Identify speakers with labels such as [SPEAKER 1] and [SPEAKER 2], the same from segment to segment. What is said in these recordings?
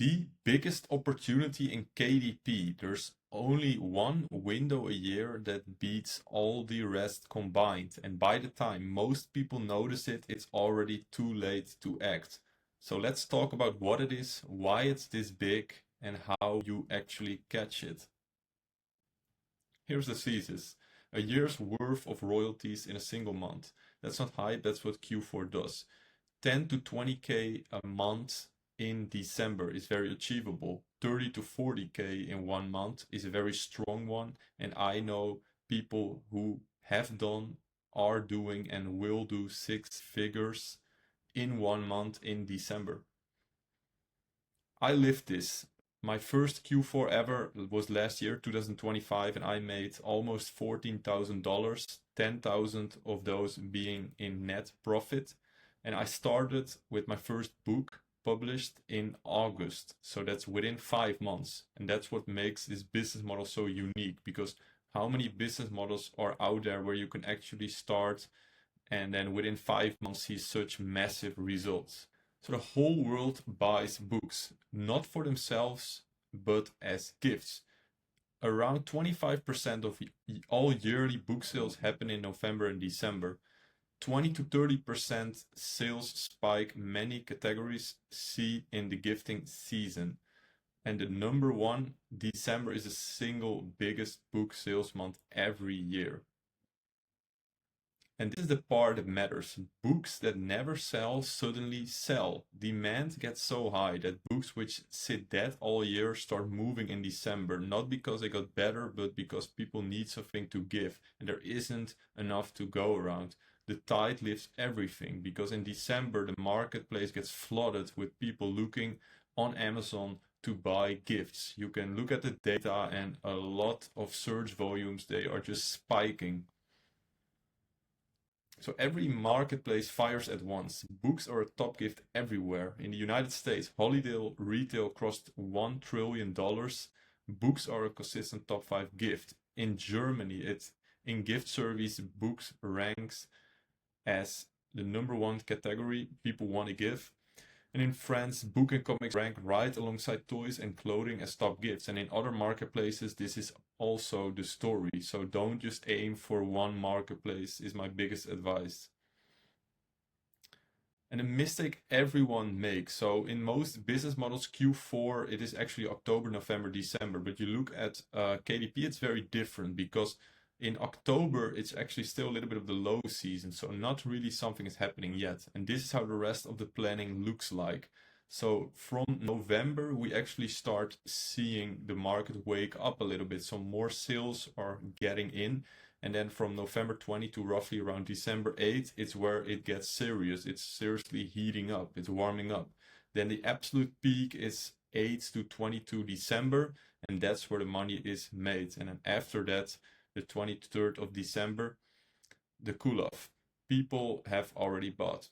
[SPEAKER 1] the biggest opportunity in KDP. There's only one window a year that beats all the rest combined. And by the time most people notice it, it's already too late to act. So let's talk about what it is, why it's this big, and how you actually catch it. Here's the thesis. A year's worth of royalties in a single month. That's not hype, that's what Q4 does. 10 to 20k a month in December is very achievable. 30 to 40k in 1 month is a very strong one, and I know people who have done, are doing, and will do 6 figures in 1 month in December. I lived this. My first Q4 ever was last year, 2025, and I made almost $14,000, 10,000 of those being in net profit. And I started with my first book published in August. So that's within 5 months. And that's what makes this business model so unique, because how many business models are out there where you can actually start and then within 5 months see such massive results? So the whole world buys books, not for themselves, but as gifts. Around 25% of all yearly book sales happen in November and December. 20 to 30% sales spike many categories see in the gifting season. And the number one, December is the single biggest book sales month every year. And this is the part that matters. Books that never sell suddenly sell. Demand gets so high that books which sit dead all year start moving in December, not because they got better, but because people need something to give and there isn't enough to go around. The tide lifts everything, because in December the marketplace gets flooded with people looking on Amazon to buy gifts. You can look at the data and a lot of search volumes, they are just spiking. So every marketplace fires at once. Books are a top gift everywhere. In the United States, holiday retail crossed $1 trillion. Books are a consistent top 5 gift. In Germany, in gift surveys, books ranks as the number 1 category people want to give. And in France, book and comics rank right alongside toys and clothing as top gifts. And in other marketplaces, this is also the story. So don't just aim for one marketplace, is my biggest advice. And a mistake everyone makes. So in most business models, Q4, it is actually October, November, December. But you look at KDP, it's very different, because in October, it's actually still a little bit of the low season, so not really something is happening yet. And this is how the rest of the planning looks like. So from November, we actually start seeing the market wake up a little bit. So more sales are getting in. And then from November 20 to roughly around December 8, it's where it gets serious. It's seriously heating up. It's warming up. Then the absolute peak is 8 to 22 December. And that's where the money is made. And then after that, the 23rd of December, the cool off. People have already bought.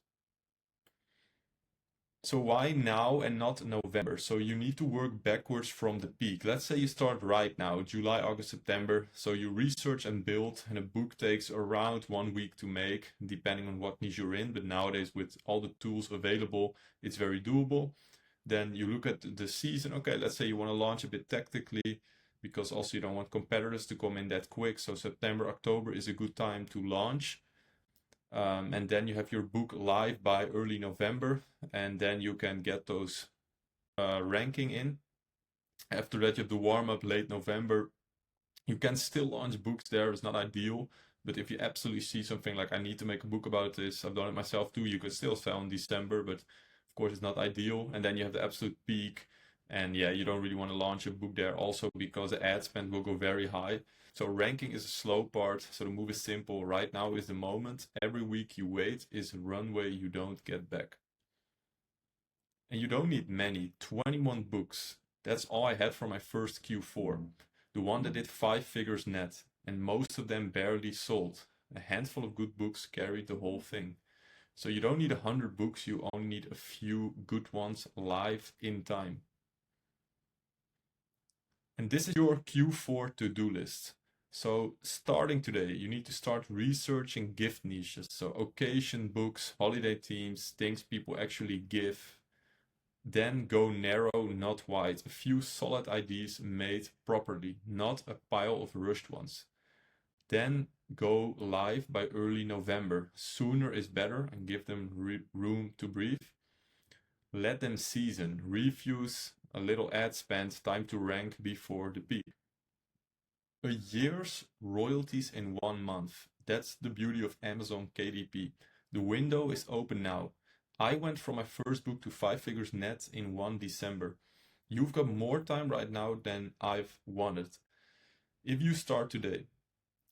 [SPEAKER 1] So why now and not November? So you need to work backwards from the peak. Let's say you start right now, July, August, September. So you research and build, and a book takes around 1 week to make, depending on what niche you're in. But nowadays, with all the tools available, it's very doable. Then you look at the season. Okay, let's say you want to launch a bit tactically, because also you don't want competitors to come in that quick. So September, October is a good time to launch. And then you have your book live by early November, and then you can get those ranking in. After that, you have the warm up late November. You can still launch books there. It's not ideal, but if you absolutely see something like, I need to make a book about this, I've done it myself too, you can still sell in December, but of course it's not ideal. And then you have the absolute peak. And yeah, you don't really want to launch a book there also, because the ad spend will go very high. So ranking is a slow part. So the move is simple. Right now is the moment. Every week you wait is a runway you don't get back. And you don't need many. 21 books. That's all I had for my first Q4. The one that did 5 figures net. And most of them barely sold. A handful of good books carried the whole thing. So you don't need 100 books. You only need a few good ones live in time. And this is your Q4 to-do list. So starting today, you need to start researching gift niches. So occasion books, holiday themes, things people actually give. Then go narrow, not wide. A few solid ideas made properly, not a pile of rushed ones. Then go live by early November. Sooner is better and give them room to breathe. Let them season, reviews, a little ad spend, time to rank before the peak. A year's royalties in 1 month. That's the beauty of Amazon KDP. The window is open now. I went from my first book to 5 figures net in 1 December. You've got more time right now than I've wanted. If you start today,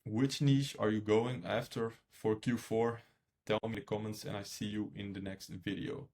[SPEAKER 1] which niche are you going after for Q4? Tell me in the comments and I see you in the next video.